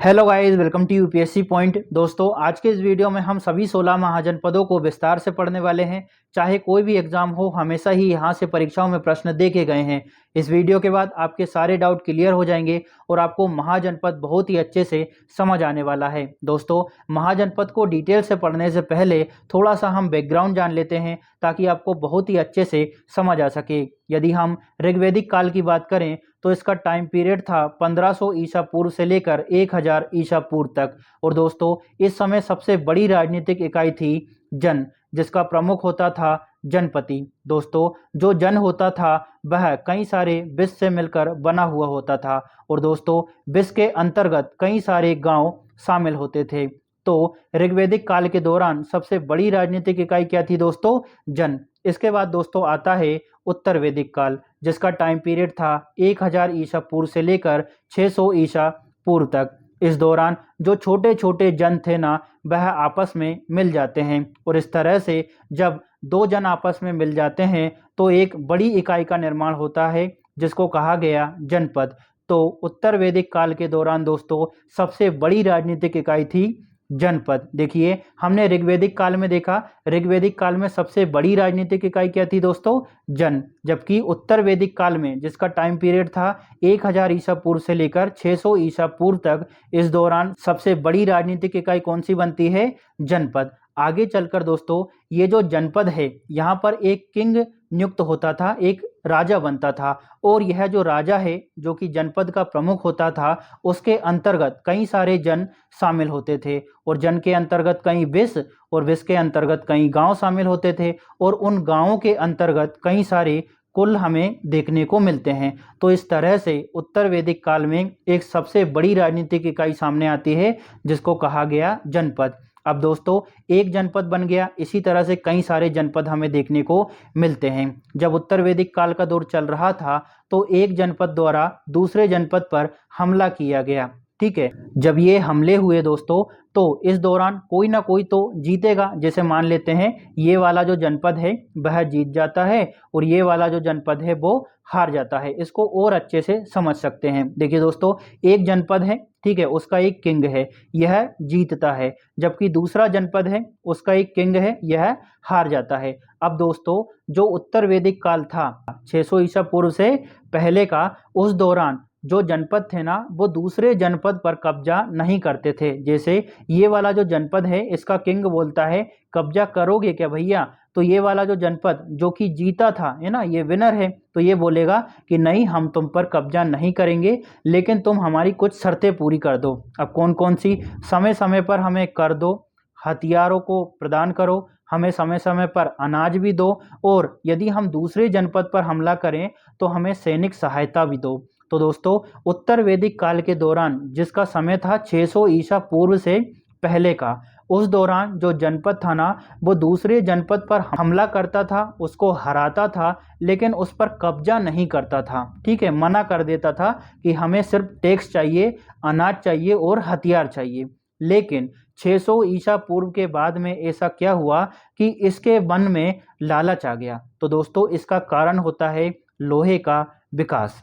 Hello guys, welcome to UPSC point. दोस्तों, आज के इस वीडियो में हम सभी 16 महाजनपदों को विस्तार से पढ़ने वाले हैं। चाहे कोई भी एग्जाम हो, हमेशा ही यहाँ से परीक्षाओं में प्रश्न देखे गए हैं। इस वीडियो के बाद आपके सारे डाउट क्लियर हो जाएंगे और आपको महाजनपद बहुत ही अच्छे से समझ आने वाला है। दोस्तों, महाजनपद को डिटेल से पढ़ने से पहले थोड़ा सा हम बैकग्राउंड जान लेते हैं ताकि आपको बहुत ही अच्छे से समझ आ सके। यदि हम ऋग्वैदिक काल की बात करें तो इसका टाइम पीरियड था 1500 ईसा पूर्व से लेकर 1000 ईसा पूर्व तक। और दोस्तों, इस समय सबसे बड़ी राजनीतिक इकाई थी जन, जिसका प्रमुख होता था जनपति। दोस्तों, जो जन होता था वह कई सारे विष से मिलकर बना हुआ होता था और दोस्तों, विष के अंतर्गत कई सारे गांव शामिल होते थे। तो ऋग्वैदिक काल के दौरान सबसे बड़ी राजनीतिक इकाई क्या थी दोस्तों? जन। इसके बाद दोस्तों आता है उत्तर वैदिक काल, जिसका टाइम पीरियड था 1000 ईसा पूर्व से लेकर 600 ईसा पूर्व तक। इस दौरान जो छोटे छोटे जन थे ना, वह आपस में मिल जाते हैं और इस तरह से जब दो जन आपस में मिल जाते हैं तो एक बड़ी इकाई का निर्माण होता है जिसको कहा गया जनपद। तो उत्तर वैदिक काल के दौरान दोस्तों सबसे बड़ी राजनीतिक इकाई थी जनपद। देखिए, हमने ऋग्वैदिक काल में देखा, ऋग्वैदिक काल में सबसे बड़ी राजनीतिक इकाई क्या थी दोस्तों? जन। जबकि उत्तर वैदिक काल में, जिसका टाइम पीरियड था 1000 ईसा पूर्व से लेकर 600 ईसा पूर्व तक, इस दौरान सबसे बड़ी राजनीतिक इकाई कौन सी बनती है? जनपद। आगे चलकर दोस्तों, ये जो जनपद है, यहाँ पर एक किंग नियुक्त होता था, एक राजा बनता था और यह जो राजा है, जो कि जनपद का प्रमुख होता था, उसके अंतर्गत कई सारे जन शामिल होते थे और जन के अंतर्गत कई विष और विष के अंतर्गत कई गांव शामिल होते थे और उन गांवों के अंतर्गत कई सारे कुल हमें देखने को मिलते हैं। तो इस तरह से उत्तर वैदिक काल में एक सबसे बड़ी राजनीतिक इकाई सामने आती है जिसको कहा गया जनपद। अब दोस्तों, एक जनपद बन गया, इसी तरह से कई सारे जनपद हमें देखने को मिलते हैं। जब उत्तर वैदिक काल का दौर चल रहा था तो एक जनपद द्वारा दूसरे जनपद पर हमला किया गया। ठीक है, जब ये हमले हुए दोस्तों तो इस दौरान कोई ना कोई तो जीतेगा। जैसे मान लेते हैं ये वाला जो जनपद है वह जीत जाता है और ये वाला जो जनपद है वो हार जाता है। इसको और अच्छे से समझ सकते हैं। देखिए दोस्तों, एक जनपद है, ठीक है, उसका एक किंग है, यह जीतता है, जबकि दूसरा जनपद है, उसका एक किंग है, यह हार जाता है। अब दोस्तों, जो उत्तर वैदिक काल था 600 ईसा पूर्व से पहले का, उस दौरान जो जनपद थे ना, वो दूसरे जनपद पर कब्जा नहीं करते थे। जैसे ये वाला जो जनपद है, इसका किंग बोलता है कब्जा करोगे क्या भैया? तो ये वाला जो जनपद जो कि जीता था, है ना, ये विनर है, तो ये बोलेगा कि नहीं, हम तुम पर कब्जा नहीं करेंगे, लेकिन तुम हमारी कुछ शर्तें पूरी कर दो। अब कौन कौन सी? समय समय पर हमें कर दो, हथियारों को प्रदान करो, हमें समय समय पर अनाज भी दो और यदि हम दूसरे जनपद पर हमला करें तो हमें सैनिक सहायता भी दो। तो दोस्तों, उत्तर वैदिक काल के दौरान, जिसका समय था 600 ईसा पूर्व से पहले का, उस दौरान जो जनपद था ना, वो दूसरे जनपद पर हमला करता था, उसको हराता था, लेकिन उस पर कब्जा नहीं करता था। ठीक है, मना कर देता था कि हमें सिर्फ टैक्स चाहिए, अनाज चाहिए और हथियार चाहिए। लेकिन 600 ईसा पूर्व के बाद में ऐसा क्या हुआ कि इसके मन में लालच आ गया। तो दोस्तों, इसका कारण होता है लोहे का विकास।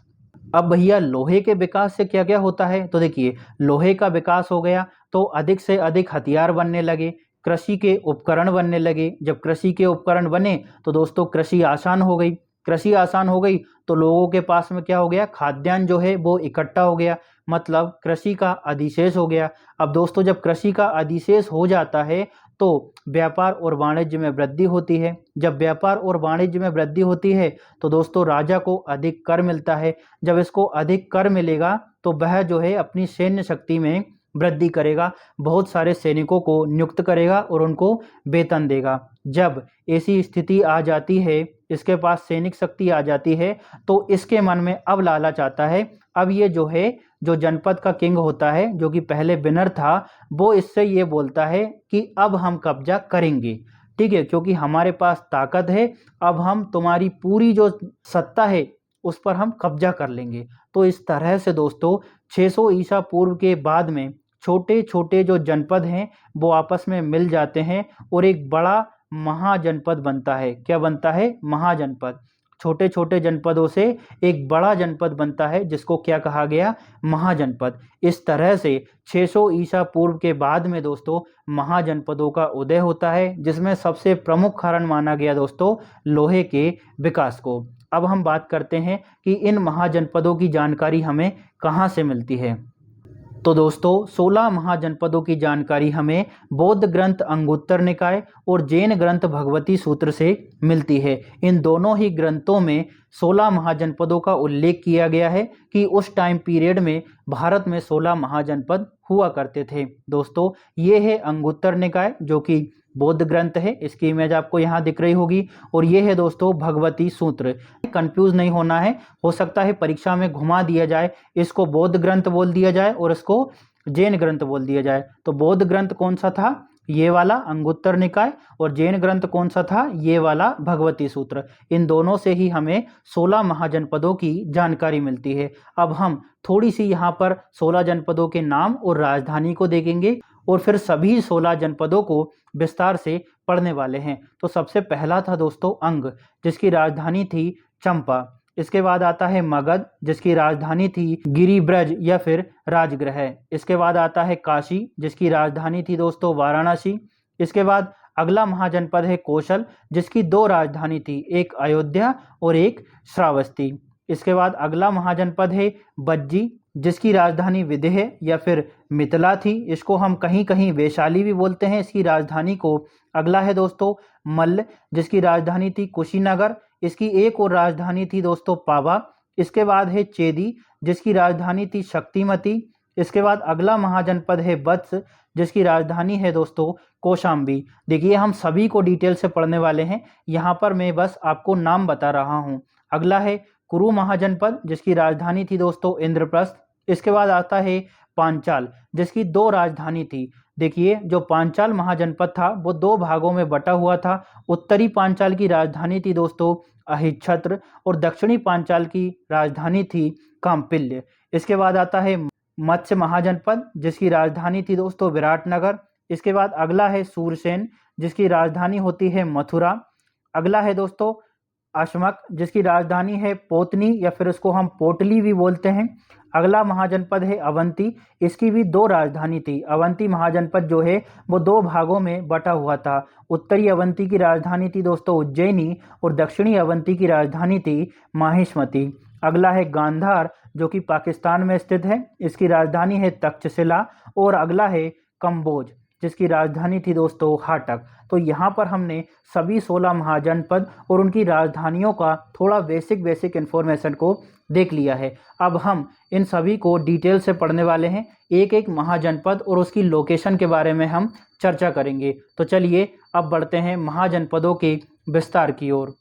अब भैया, लोहे के विकास से क्या क्या होता है? तो देखिए, लोहे का विकास हो गया तो अधिक से अधिक हथियार बनने लगे, कृषि के उपकरण बनने लगे। जब कृषि के उपकरण बने तो दोस्तों कृषि आसान हो गई। कृषि आसान हो गई तो लोगों के पास में क्या हो गया? खाद्यान्न जो है वो इकट्ठा हो गया, मतलब कृषि का अधिशेष हो गया। अब दोस्तों, जब कृषि का अधिशेष हो जाता है तो व्यापार और वाणिज्य में वृद्धि होती है। जब व्यापार और वाणिज्य में वृद्धि होती है तो दोस्तों राजा को अधिक कर मिलता है। जब इसको अधिक कर मिलेगा तो वह जो है अपनी सैन्य शक्ति में वृद्धि करेगा, बहुत सारे सैनिकों को नियुक्त करेगा और उनको वेतन देगा। जब ऐसी स्थिति आ जाती है, इसके पास सैनिक शक्ति आ जाती है, तो इसके मन में अब लालच आता है। अब ये जो है, जो जनपद का किंग होता है, जो कि पहले विनर था, वो इससे ये बोलता है कि अब हम कब्जा करेंगे। ठीक है, क्योंकि हमारे पास ताकत है, अब हम तुम्हारी पूरी जो सत्ता है उस पर हम कब्जा कर लेंगे। तो इस तरह से दोस्तों 600 ईसा पूर्व के बाद में छोटे छोटे जो जनपद हैं वो आपस में मिल जाते हैं और एक बड़ा महाजनपद बनता है। क्या बनता है? महाजनपद। छोटे छोटे जनपदों से एक बड़ा जनपद बनता है, जिसको क्या कहा गया, महाजनपद। इस तरह से 600 ईसा पूर्व के बाद में दोस्तों महाजनपदों का उदय होता है, जिसमें सबसे प्रमुख कारण माना गया दोस्तों लोहे के विकास को। अब हम बात करते हैं कि इन महाजनपदों की जानकारी हमें कहाँ से मिलती है। तो दोस्तों 16 महाजनपदों की जानकारी हमें बौद्ध ग्रंथ अंगुत्तर निकाय और जैन ग्रंथ भगवती सूत्र से मिलती है। इन दोनों ही ग्रंथों में 16 महाजनपदों का उल्लेख किया गया है कि उस टाइम पीरियड में भारत में 16 महाजनपद हुआ करते थे। दोस्तों ये है अंगुत्तर निकाय, जो कि बौद्ध ग्रंथ है, इसकी इमेज आपको यहाँ दिख रही होगी, और ये है दोस्तों भगवती सूत्र। कंफ्यूज नहीं होना है, हो सकता है परीक्षा में घुमा दिया जाए, इसको बौद्ध ग्रंथ बोल दिया जाए और इसको जैन ग्रंथ बोल दिया जाए। तो बौद्ध ग्रंथ कौन सा था, ये वाला अंगुत्तर निकाय, और जैन ग्रंथ कौन सा था, ये वाला भगवती सूत्र। इन दोनों से ही हमें 16 महाजनपदों की जानकारी मिलती है। अब हम थोड़ी सी यहाँ पर 16 जनपदों के नाम और राजधानी को देखेंगे और फिर सभी 16 जनपदों को विस्तार से पढ़ने वाले हैं। तो सबसे पहला था दोस्तों अंग, जिसकी राजधानी थी चंपा। इसके बाद आता है मगध, जिसकी राजधानी थी गिरिब्रज या फिर राजगृह। इसके बाद आता है काशी, जिसकी राजधानी थी दोस्तों वाराणसी। इसके बाद अगला महाजनपद है कौशल, जिसकी 2 राजधानी थी, एक अयोध्या और एक श्रावस्ती। इसके बाद अगला महाजनपद है बज्जी, जिसकी राजधानी विदेह या फिर मिथिला थी, इसको हम कहीं कहीं वैशाली भी बोलते हैं इसकी राजधानी को। अगला है दोस्तों मल्ल, जिसकी राजधानी थी कुशीनगर, इसकी एक और राजधानी थी दोस्तों पावा। इसके बाद है चेदी, जिसकी राजधानी थी शक्तिमती। इसके बाद अगला महाजनपद है वत्स, जिसकी राजधानी है दोस्तों कौशाम्बी। देखिए हम सभी को डिटेल से पढ़ने वाले हैं, यहाँ पर मैं बस आपको नाम बता रहा हूँ। अगला है कुरु महाजनपद, जिसकी राजधानी थी दोस्तों इंद्रप्रस्थ। इसके बाद आता है पांचाल, जिसकी 2 राजधानी थी। देखिए जो पांचाल महाजनपद था वो 2 भागों में बटा हुआ था। उत्तरी पांचाल की राजधानी थी दोस्तों अहिच्छत्र और दक्षिणी पांचाल की राजधानी थी काम्पिल्य। इसके बाद आता है मत्स्य महाजनपद, जिसकी राजधानी थी दोस्तों विराटनगर। इसके बाद अगला है सूरसेन, जिसकी राजधानी होती है मथुरा। अगला है दोस्तों अशमक, जिसकी राजधानी है पोतनी या फिर उसको हम पोटली भी बोलते हैं। अगला महाजनपद है अवंती, इसकी भी 2 राजधानी थी। अवंती महाजनपद जो है वो 2 भागों में बटा हुआ था। उत्तरी अवंती की राजधानी थी दोस्तों उज्जैनी और दक्षिणी अवंती की राजधानी थी माहिष्मती। अगला है गांधार, जो कि पाकिस्तान में स्थित है, इसकी राजधानी है तक्षशिला। और अगला है कंबोज, जिसकी राजधानी थी दोस्तों हाटक। तो यहाँ पर हमने सभी 16 महाजनपद और उनकी राजधानियों का थोड़ा बेसिक इन्फॉर्मेशन को देख लिया है। अब हम इन सभी को डिटेल से पढ़ने वाले हैं, एक एक महाजनपद और उसकी लोकेशन के बारे में हम चर्चा करेंगे। तो चलिए अब बढ़ते हैं महाजनपदों के विस्तार की ओर।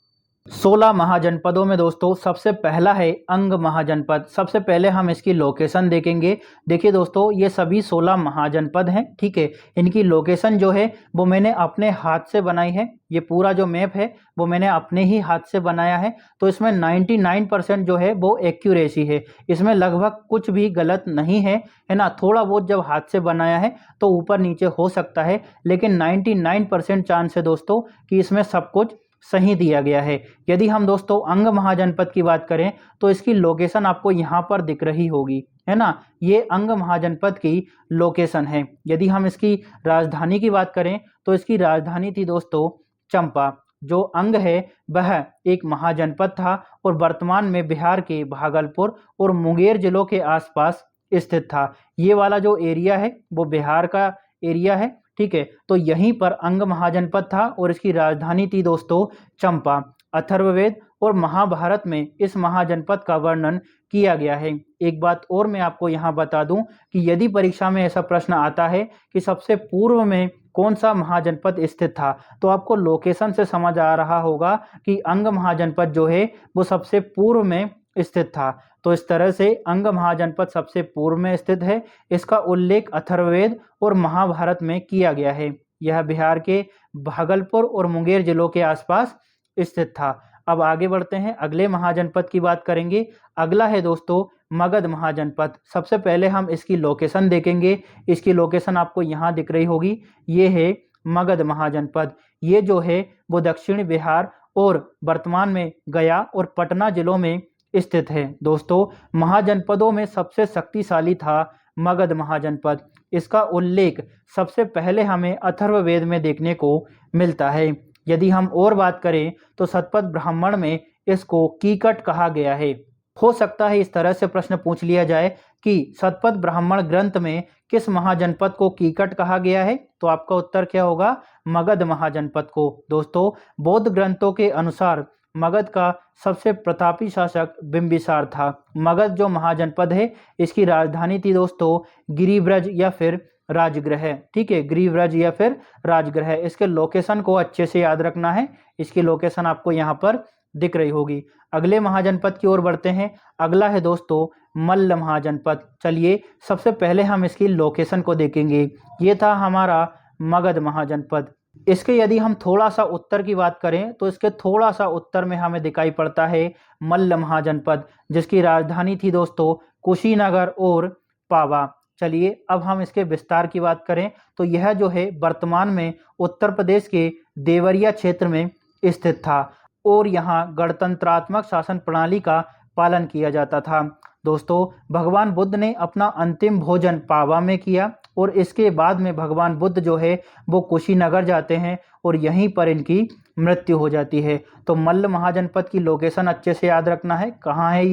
16 महाजनपदों में दोस्तों सबसे पहला है अंग महाजनपद। सबसे पहले हम इसकी लोकेशन देखेंगे। देखिए दोस्तों ये सभी 16 महाजनपद हैं, ठीक है। इनकी लोकेशन जो है वो मैंने अपने हाथ से बनाई है। ये पूरा जो मैप है वो मैंने अपने ही हाथ से बनाया है। तो इसमें 99% जो है वो एक्यूरेसी है, इसमें लगभग कुछ भी गलत नहीं है, है ना। थोड़ा बहुत जब हाथ से बनाया है तो ऊपर नीचे हो सकता है, लेकिन 99% चांस है दोस्तों कि इसमें सब कुछ सही दिया गया है। यदि हम दोस्तों अंग महाजनपद की बात करें तो इसकी लोकेशन आपको यहाँ पर दिख रही होगी, है ना। ये अंग महाजनपद की लोकेशन है। यदि हम इसकी राजधानी की बात करें तो इसकी राजधानी थी दोस्तों चंपा। जो अंग है वह एक महाजनपद था और वर्तमान में बिहार के भागलपुर और मुंगेर जिलों के आसपास स्थित था। ये वाला जो एरिया है वो बिहार का एरिया है, ठीक है। तो यहीं पर अंग महाजनपद था और इसकी राजधानी थी दोस्तों चंपा। अथर्ववेद और महाभारत में इस महाजनपद का वर्णन किया गया है। एक बात और मैं आपको यहाँ बता दूं कि यदि परीक्षा में ऐसा प्रश्न आता है कि सबसे पूर्व में कौन सा महाजनपद स्थित था, तो आपको लोकेशन से समझ आ रहा होगा कि अंग महाजनपद जो है वो सबसे पूर्व में स्थित था। तो इस तरह से अंग महाजनपद सबसे पूर्व में स्थित है। इसका उल्लेख अथर्ववेद और महाभारत में किया गया है। यह बिहार के भागलपुर और मुंगेर जिलों के आसपास स्थित था। अब आगे बढ़ते हैं, अगले महाजनपद की बात करेंगे। अगला है दोस्तों मगध महाजनपद। सबसे पहले हम इसकी लोकेशन देखेंगे। इसकी लोकेशन आपको यहाँ दिख रही होगी, ये है मगध महाजनपद। ये जो है वो दक्षिण बिहार और वर्तमान में गया और पटना जिलों में स्थित है। दोस्तों, महाजनपदों में सबसे शक्तिशाली था मगध महाजनपद। इसका उल्लेख सबसे पहले हमें अथर्ववेद में देखने को मिलता है। यदि हम और बात करें तो शतपथ ब्राह्मण में इसको कीकट कहा गया है। हो सकता है इस तरह से प्रश्न पूछ लिया जाए कि शतपथ ब्राह्मण ग्रंथ में किस महाजनपद को कीकट कहा गया है, तो आपका उत्तर क्या होगा? मगध महाजनपद को। दोस्तों, बौद्ध ग्रंथों के अनुसार मगध का सबसे प्रतापी शासक बिंबिसार था। मगध जो महाजनपद है, इसकी राजधानी थी दोस्तों गिरिब्रज या फिर राजगृह। ठीक है, गिरिब्रज या फिर राजगृह। इसके लोकेशन को अच्छे से याद रखना है। इसकी लोकेशन आपको यहाँ पर दिख रही होगी। अगले महाजनपद की ओर बढ़ते हैं। अगला है दोस्तों मल्ल महाजनपद। चलिए सबसे पहले हम इसकी लोकेशन को देखेंगे। ये था हमारा मगध महाजनपद। इसके यदि हम थोड़ा सा उत्तर की बात करें तो इसके थोड़ा सा उत्तर में हमें दिखाई पड़ता है मल्ल महाजनपद, जिसकी राजधानी थी दोस्तों कुशीनगर और पावा। चलिए अब हम इसके विस्तार की बात करें तो यह जो है वर्तमान में उत्तर प्रदेश के देवरिया क्षेत्र में स्थित था और यहाँ गणतंत्रात्मक शासन प्रणाली का पालन किया जाता था। दोस्तों, भगवान बुद्ध ने अपना अंतिम भोजन पावा में किया और इसके बाद में भगवान बुद्ध जो है वो कुशीनगर जाते हैं और यहीं पर इनकी मृत्यु हो जाती है। तो मल्ल महाजनपद की लोकेशन अच्छे से याद रखना है। कहाँ है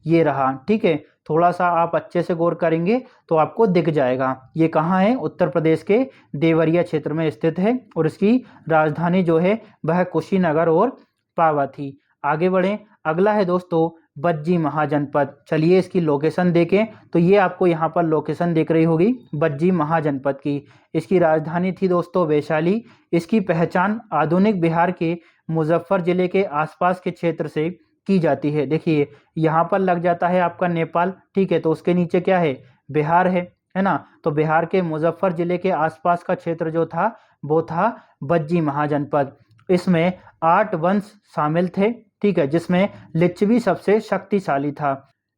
ये रहा। ठीक है, थोड़ा सा आप अच्छे से गौर करेंगे तो आपको दिख जाएगा ये कहाँ है। उत्तर प्रदेश के देवरिया क्षेत्र में स्थित है और इसकी राजधानी जो है वह कुशीनगर और पावा थी। आगे बढ़ें। अगला है दोस्तों बज्जी महाजनपद। चलिए इसकी लोकेशन देखें तो ये आपको यहाँ पर लोकेशन दिख रही होगी बज्जी महाजनपद की। इसकी राजधानी थी दोस्तों वैशाली। इसकी पहचान आधुनिक बिहार के मुजफ्फर जिले के आसपास के क्षेत्र से की जाती है। देखिए यहाँ पर लग जाता है आपका नेपाल। ठीक है, तो उसके नीचे क्या है? बिहार है ना। तो बिहार के मुजफ्फर जिले के आसपास का क्षेत्र जो था वो था बज्जी महाजनपद। इसमें 8 वंश शामिल थे। ठीक है, जिसमें लिच्छवी सबसे शक्तिशाली था।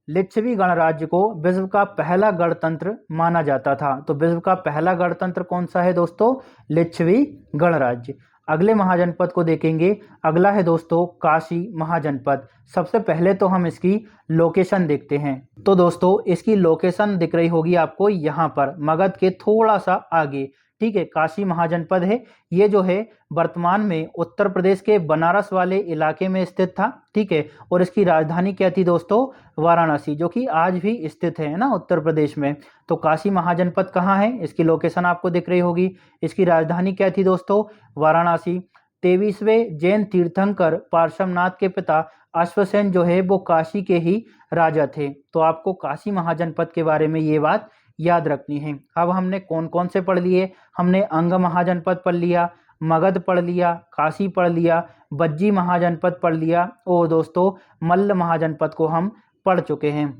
लिच्छवी गणराज्य को विश्व का पहला गणतंत्र माना जाता था। तो विश्व का पहला गणतंत्र कौन सा है दोस्तों? लिच्छवी गणराज्य। अगले महाजनपद को देखेंगे। अगला है दोस्तों काशी महाजनपद। सबसे पहले तो हम इसकी लोकेशन देखते हैं। तो दोस्तों इसकी लोकेशन दिख रही होगी आपको यहाँ पर मगध के थोड़ा सा आगे। ठीक है, काशी महाजनपद है। ये जो है वर्तमान में उत्तर प्रदेश के बनारस वाले इलाके में स्थित था। ठीक है, और इसकी राजधानी क्या थी दोस्तों? वाराणसी, जो कि आज भी स्थित है ना उत्तर प्रदेश में। तो काशी महाजनपद कहाँ है? इसकी लोकेशन आपको दिख रही होगी। इसकी राजधानी क्या थी दोस्तों? वाराणसी। 23वें जैन तीर्थंकर पार्श्वनाथ के पिता अश्वसेन जो है वो काशी के ही राजा थे। तो आपको काशी महाजनपद के बारे में ये बात याद रखनी है। अब हमने कौन कौन से पढ़ लिए? हमने अंग महाजनपद पढ़ लिया, मगध पढ़ लिया, काशी पढ़ लिया, बज्जी महाजनपद पढ़ लिया और दोस्तों मल्ल महाजनपद को हम पढ़ चुके हैं।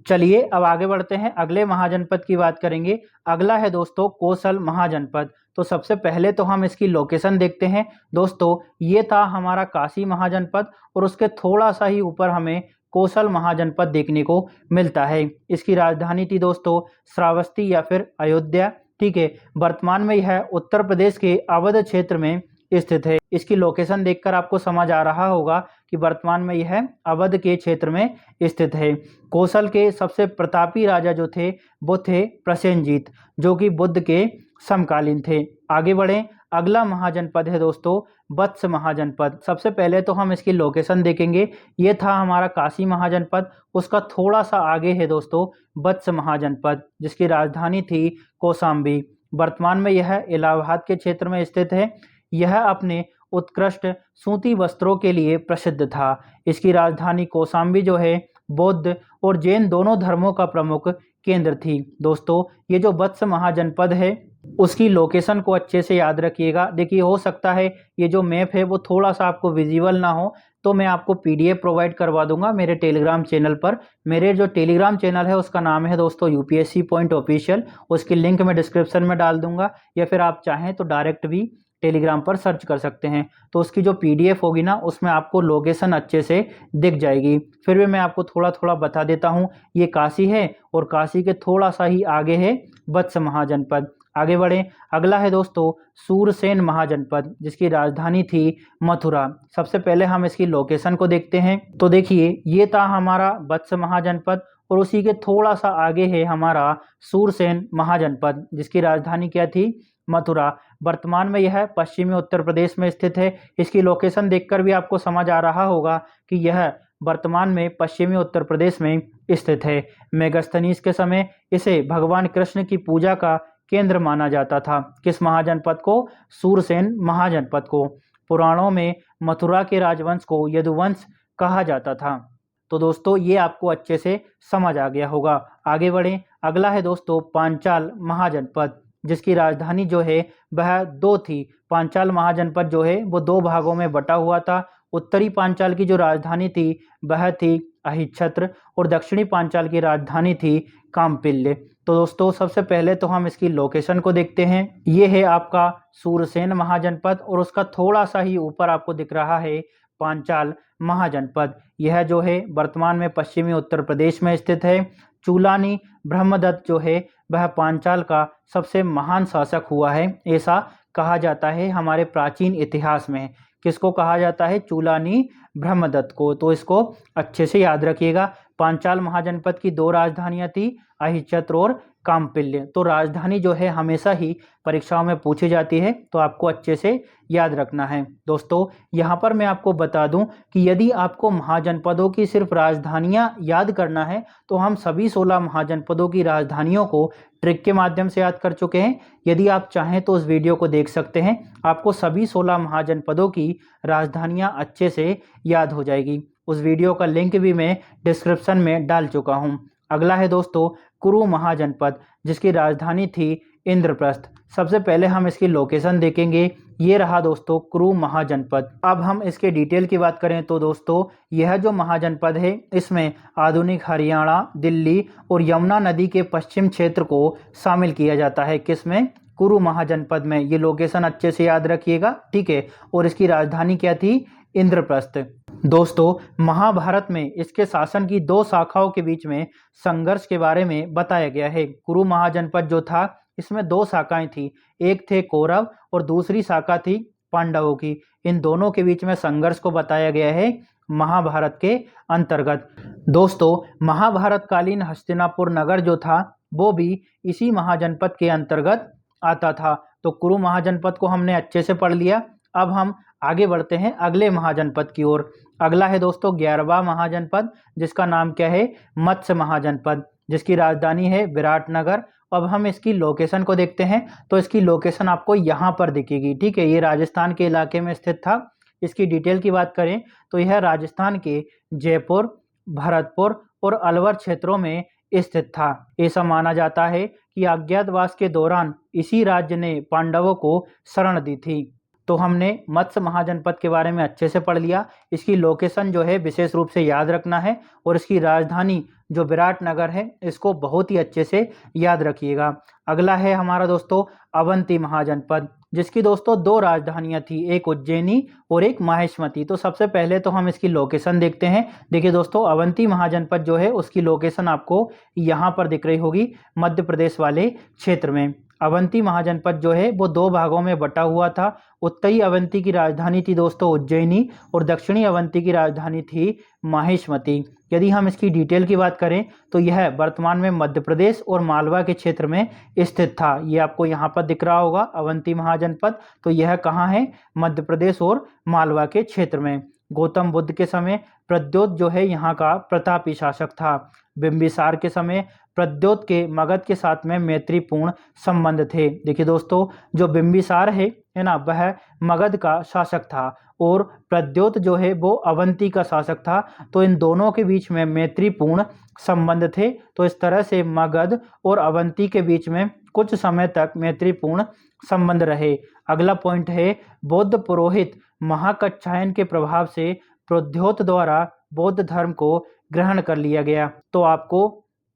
चलिए अब आगे बढ़ते हैं। अगले महाजनपद की बात करेंगे। अगला है दोस्तों कोसल महाजनपद। तो सबसे पहले तो हम इसकी लोकेशन देखते हैं। दोस्तों ये था हमारा काशी महाजनपद और उसके थोड़ा सा ही ऊपर हमें कोसल महाजनपद देखने को मिलता है। इसकी राजधानी थी दोस्तों श्रावस्ती या फिर अयोध्या। ठीक है, वर्तमान में यह उत्तर प्रदेश के अवध क्षेत्र में स्थित है। इसकी लोकेशन देखकर आपको समझ आ रहा होगा कि वर्तमान में यह अवध के क्षेत्र में स्थित है। कोसल के सबसे प्रतापी राजा जो थे वो थे प्रसेनजीत, जो कि बुद्ध के समकालीन थे। आगे बढ़ें। अगला महाजनपद है दोस्तों वत्स महाजनपद। सबसे पहले तो हम इसकी लोकेशन देखेंगे। ये था हमारा काशी महाजनपद। उसका थोड़ा सा आगे है दोस्तों वत्स महाजनपद, जिसकी राजधानी थी कौशाम्बी। वर्तमान में यह इलाहाबाद के क्षेत्र में स्थित है। यह अपने उत्कृष्ट सूती वस्त्रों के लिए प्रसिद्ध था। इसकी राजधानी कौशाम्बी जो है बौद्ध और जैन दोनों धर्मों का प्रमुख केंद्र थी। दोस्तों ये जो वत्स महाजनपद है उसकी लोकेशन को अच्छे से याद रखिएगा। देखिए हो सकता है ये जो मैप है वो थोड़ा सा आपको विजिबल ना हो, तो मैं आपको पीडीएफ प्रोवाइड करवा दूंगा मेरे टेलीग्राम चैनल पर। मेरे जो टेलीग्राम चैनल है उसका नाम है दोस्तों यूपीएससी पॉइंट ऑफिशियल। उसकी लिंक मैं डिस्क्रिप्शन में डाल दूंगा, या फिर आप चाहें तो डायरेक्ट भी टेलीग्राम पर सर्च कर सकते हैं। तो उसकी जो पीडीएफ होगी ना उसमें आपको लोकेशन अच्छे से दिख जाएगी। फिर भी मैं आपको थोड़ा थोड़ा बता देता हूँ। ये काशी है और काशी के थोड़ा सा ही आगे है वत्स महाजनपद। आगे बढ़ें। अगला है दोस्तों सूरसेन महाजनपद, जिसकी राजधानी थी मथुरा। सबसे पहले हम इसकी लोकेशन को देखते हैं। तो देखिए ये था हमारा वत्स महाजनपद और उसी के थोड़ा सा आगे है हमारा सूरसेन महाजनपद, जिसकी राजधानी क्या थी? मथुरा। वर्तमान में यह पश्चिमी उत्तर प्रदेश में स्थित है। इसकी लोकेशन देखकर भी आपको समझ आ रहा होगा कि यह वर्तमान में पश्चिमी उत्तर प्रदेश में स्थित है। मेगास्थनीज के समय इसे भगवान कृष्ण की पूजा का केंद्र माना जाता था। किस महाजनपद को? सूरसेन महाजनपद को। पुराणों में मथुरा के राजवंश को यदुवंश कहा जाता था। तो दोस्तों ये आपको अच्छे से समझ आ गया होगा। आगे बढ़ें। अगला है दोस्तों पांचाल महाजनपद, जिसकी राजधानी जो है वह दो थी। पांचाल महाजनपद जो है वो दो भागों में बटा हुआ था। उत्तरी पांचाल की जो राजधानी थी वह थी अहिच्छत्र और दक्षिणी पांचाल की राजधानी थी कामपिल्य। तो दोस्तों सबसे पहले तो हम इसकी लोकेशन को देखते हैं। ये है आपका सूरसेन महाजनपद और उसका थोड़ा सा ही ऊपर आपको दिख रहा है पांचाल महाजनपद। यह जो है वर्तमान में पश्चिमी उत्तर प्रदेश में स्थित है। चूलानी ब्रह्मदत्त जो है वह पांचाल का सबसे महान शासक हुआ है, ऐसा कहा जाता है हमारे प्राचीन इतिहास में। किसको कहा जाता है? चूलानी ब्रह्मदत्त को। तो इसको अच्छे से याद रखिएगा। पांचाल महाजनपद की दो राजधानियां थी, अहिच्छत्र और कामपिल्य। तो राजधानी जो है हमेशा ही परीक्षाओं में पूछी जाती है, तो आपको अच्छे से याद रखना है। दोस्तों यहाँ पर मैं आपको बता दूं कि यदि आपको महाजनपदों की सिर्फ राजधानियां याद करना है तो हम सभी 16 महाजनपदों की राजधानियों को ट्रिक के माध्यम से याद कर चुके हैं। यदि आप चाहें तो उस वीडियो को देख सकते हैं, आपको सभी 16 महाजनपदों की राजधानियां अच्छे से याद हो जाएगी। उस वीडियो का लिंक भी मैं डिस्क्रिप्शन में डाल चुका हूं। अगला है दोस्तों कुरु महाजनपद, जिसकी राजधानी थी इंद्रप्रस्थ। सबसे पहले हम इसकी लोकेशन देखेंगे। ये रहा दोस्तों कुरु महाजनपद। अब हम इसके डिटेल की बात करें तो दोस्तों यह जो महाजनपद है इसमें आधुनिक हरियाणा, दिल्ली और यमुना नदी के पश्चिम क्षेत्र को शामिल किया जाता है। किसमें? कुरु महाजनपद में। ये लोकेशन अच्छे से याद रखिएगा, ठीक है। और इसकी राजधानी क्या थी? इंद्रप्रस्थ। दोस्तों महाभारत में इसके शासन की दो शाखाओं के बीच में संघर्ष के बारे में बताया गया है। कुरु महाजनपद जो था इसमें दो शाखाएं थी, एक थे कौरव और दूसरी शाखा थी पांडवों की। इन दोनों के बीच में संघर्ष को बताया गया है महाभारत के अंतर्गत। दोस्तों महाभारत कालीन हस्तिनापुर नगर जो था वो भी इसी महाजनपद के अंतर्गत आता था। तो कुरु महाजनपद को हमने अच्छे से पढ़ लिया। अब हम आगे बढ़ते हैं अगले महाजनपद की ओर। अगला है दोस्तों 11वां महाजनपद, जिसका नाम क्या है? मत्स्य महाजनपद, जिसकी राजधानी है विराटनगर। अब हम इसकी लोकेशन को देखते हैं। तो इसकी लोकेशन आपको यहाँ पर दिखेगी, ठीक है। ये राजस्थान के इलाके में स्थित था। इसकी डिटेल की बात करें तो यह राजस्थान के जयपुर, भरतपुर और अलवर क्षेत्रों में स्थित था। ऐसा माना जाता है कि अज्ञातवास के दौरान इसी राज्य ने पांडवों को शरण दी थी। तो हमने मत्स्य महाजनपद के बारे में अच्छे से पढ़ लिया। इसकी लोकेशन जो है विशेष रूप से याद रखना है और इसकी राजधानी जो विराटनगर है इसको बहुत ही अच्छे से याद रखिएगा। अगला है हमारा दोस्तों अवंती महाजनपद, जिसकी दोस्तों दो राजधानियां थी, एक उज्जैनी और एक माहेश्मती। तो सबसे पहले तो हम इसकी लोकेशन देखते हैं। देखिए दोस्तों अवंती महाजनपद जो है उसकी लोकेशन आपको यहाँ पर दिख रही होगी, मध्य प्रदेश वाले क्षेत्र में। अवंती महाजनपद जो है वो दो भागों में बटा हुआ था। उत्तरी अवंती की राजधानी थी दोस्तों उज्जैनी और दक्षिणी अवंती की राजधानी थी माहेश्मती। यदि हम इसकी डिटेल की बात करें तो यह वर्तमान में मध्य प्रदेश और मालवा के क्षेत्र में स्थित था। ये आपको यहाँ पर दिख रहा होगा अवंती महाजनपद। तो यह कहाँ है? मध्य प्रदेश और मालवा के क्षेत्र में। गौतम बुद्ध के समय प्रद्योत जो है यहाँ का प्रतापी शासक था। बिंबिसार के समय प्रद्योत के मगध के साथ में मैत्रीपूर्ण संबंध थे। देखिए दोस्तों जो बिंबिसार है ना, वह मगध का शासक था और प्रद्योत जो है वो अवंती का शासक था। तो इन दोनों के बीच में मैत्रीपूर्ण संबंध थे। तो इस तरह से मगध और अवंती के बीच में कुछ समय तक मैत्रीपूर्ण संबंध रहे। अगला पॉइंट है बौद्ध पुरोहित महाकच्छायन के प्रभाव से प्रद्योत द्वारा बौद्ध धर्म को ग्रहण कर लिया गया। तो आपको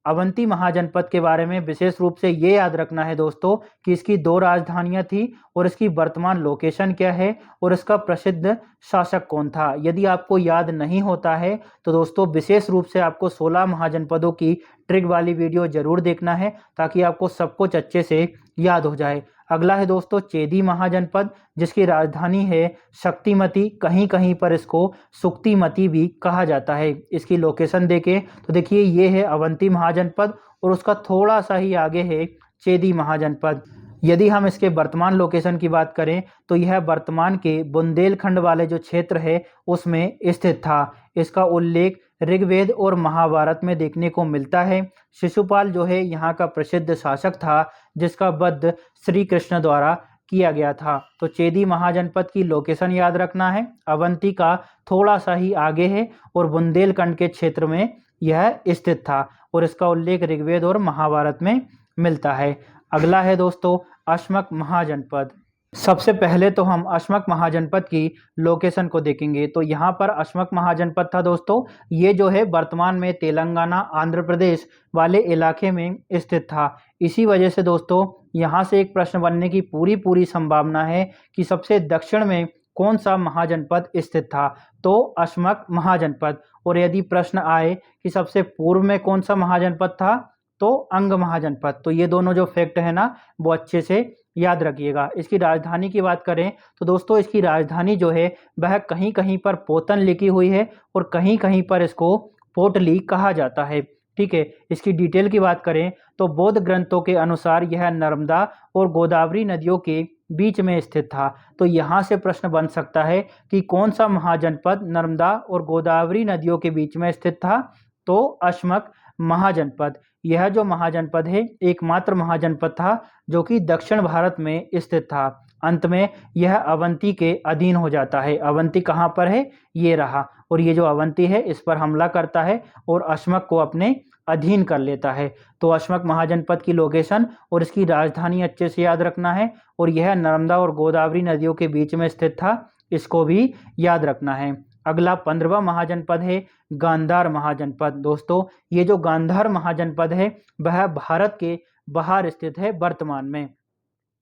अवंती महाजनपद के बारे में विशेष रूप से ये याद रखना है दोस्तों कि इसकी 2 राजधानियां थी और इसकी वर्तमान लोकेशन क्या है और इसका प्रसिद्ध शासक कौन था। यदि आपको याद नहीं होता है तो दोस्तों विशेष रूप से आपको 16 महाजनपदों की ट्रिक वाली वीडियो जरूर देखना है ताकि आपको सब कुछ अच्छे से याद हो जाए। अगला है दोस्तों चेदी महाजनपद, जिसकी राजधानी है शक्तिमती, कहीं कहीं पर इसको सुक्तिमती भी कहा जाता है। इसकी लोकेशन देखें तो देखिए ये है अवंती महाजनपद और उसका थोड़ा सा ही आगे है चेदी महाजनपद। यदि हम इसके वर्तमान लोकेशन की बात करें तो यह वर्तमान के बुंदेलखंड वाले जो क्षेत्र है उसमें स्थित था। इसका उल्लेख ऋग्वेद और महाभारत में देखने को मिलता है। शिशुपाल जो है यहाँ का प्रसिद्ध शासक था जिसका वध श्री कृष्ण द्वारा किया गया था। तो चेदी महाजनपद की लोकेशन याद रखना है, अवंती का थोड़ा सा ही आगे है और बुंदेलखंड के क्षेत्र में यह स्थित था और इसका उल्लेख ऋग्वेद और महाभारत में मिलता है। अगला है दोस्तों अश्मक महाजनपद। सबसे पहले तो हम अश्मक महाजनपद की लोकेशन को देखेंगे। तो यहाँ पर अश्मक महाजनपद था दोस्तों, ये जो है वर्तमान में तेलंगाना आंध्र प्रदेश वाले इलाके में स्थित था। इसी वजह से दोस्तों यहाँ से एक प्रश्न बनने की पूरी संभावना है कि सबसे दक्षिण में कौन सा महाजनपद स्थित था, तो अश्मक महाजनपद। और यदि प्रश्न आए कि सबसे पूर्व में कौन सा महाजनपद था, तो अंग महाजनपद। तो ये दोनों जो फैक्ट है ना वो अच्छे से याद रखिएगा। इसकी राजधानी की बात करें तो दोस्तों इसकी राजधानी जो है वह कहीं कहीं पर पोतन लिखी हुई है और कहीं कहीं पर इसको पोटली कहा जाता है। ठीक है, इसकी डिटेल की बात करें तो बौद्ध ग्रंथों के अनुसार यह नर्मदा और गोदावरी नदियों के बीच में स्थित था। तो यहाँ से प्रश्न बन सकता है कि कौन सा महाजनपद नर्मदा और गोदावरी नदियों के बीच में स्थित था, तो अश्मक महाजनपद। यह जो महाजनपद है एकमात्र महाजनपद था जो कि दक्षिण भारत में स्थित था। अंत में यह अवंती के अधीन हो जाता है। अवंती कहाँ पर है, ये रहा, और ये जो अवंती है इस पर हमला करता है और अश्मक को अपने अधीन कर लेता है। तो अश्मक महाजनपद की लोकेशन और इसकी राजधानी अच्छे से याद रखना है और यह नर्मदा और गोदावरी नदियों के बीच में स्थित था, इसको भी याद रखना है। अगला 15वां महाजनपद है गांधार महाजनपद। दोस्तों ये जो गांधार महाजनपद है वह भारत के बाहर स्थित है वर्तमान में,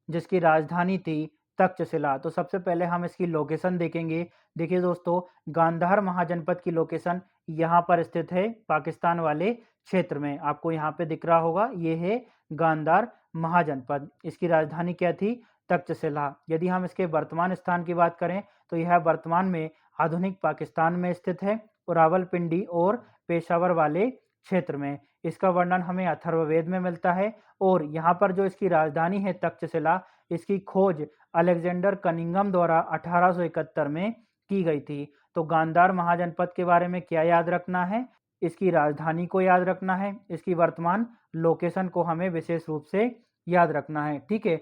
जिसकी राजधानी थी तक्षशिला। तो सबसे पहले हम इसकी लोकेशन देखेंगे। देखिए दोस्तों गांधार महाजनपद की लोकेशन यहाँ पर स्थित है पाकिस्तान वाले क्षेत्र में, आपको यहाँ पे दिख रहा होगा, ये है गांधार महाजनपद। इसकी राजधानी क्या थी, तक्षशिला। यदि हम इसके वर्तमान स्थान की बात करें तो यह वर्तमान में आधुनिक पाकिस्तान में स्थित है और रावलपिंडी और पेशावर वाले क्षेत्र में। इसका वर्णन हमें अथर्ववेद में मिलता है और यहाँ पर जो इसकी राजधानी है तक्षशिला, इसकी खोज अलेक्जेंडर कनिंघम द्वारा 1871 में की गई थी। तो गांधार महाजनपद के बारे में क्या याद रखना है, इसकी राजधानी को याद रखना है, इसकी वर्तमान लोकेशन को हमें विशेष रूप से याद रखना है। ठीक है,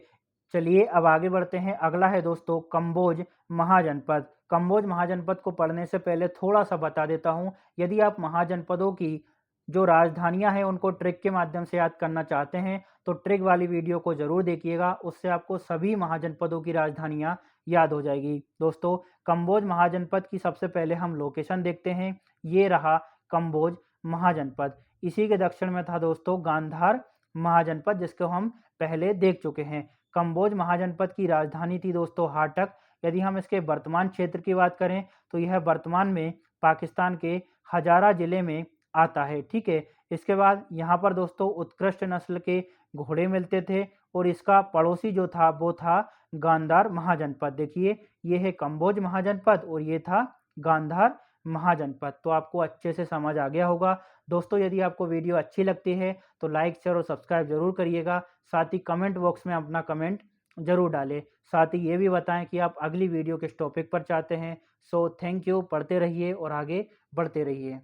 चलिए अब आगे बढ़ते हैं। अगला है दोस्तों कम्बोज महाजनपद। कम्बोज महाजनपद को पढ़ने से पहले थोड़ा सा बता देता हूँ, यदि आप महाजनपदों की जो राजधानियां हैं उनको ट्रिक के माध्यम से याद करना चाहते हैं तो ट्रिक वाली वीडियो को जरूर देखिएगा, उससे आपको सभी महाजनपदों की राजधानियां याद हो जाएगी। दोस्तों कम्बोज महाजनपद की सबसे पहले हम लोकेशन देखते हैं। ये रहा कम्बोज महाजनपद। इसी के दक्षिण में था दोस्तों गांधार महाजनपद, जिसको हम पहले देख चुके हैं। कम्बोज महाजनपद की राजधानी थी दोस्तों हाटक। यदि हम इसके वर्तमान क्षेत्र की बात करें तो यह वर्तमान में पाकिस्तान के हजारा जिले में आता है। ठीक है, इसके बाद यहाँ पर दोस्तों उत्कृष्ट नस्ल के घोड़े मिलते थे और इसका पड़ोसी जो था वो था गांधार महाजनपद। देखिए ये है कम्बोज महाजनपद और ये था गांधार महाजनपद। तो आपको अच्छे से समझ आ गया होगा। दोस्तों यदि आपको वीडियो अच्छी लगती है तो लाइक शेयर और सब्सक्राइब जरूर करिएगा, साथ ही कमेंट बॉक्स में अपना कमेंट जरूर डालें। साथ ही ये भी बताएं कि आप अगली वीडियो किस टॉपिक पर चाहते हैं। सो थैंक यू, पढ़ते रहिए और आगे बढ़ते रहिए।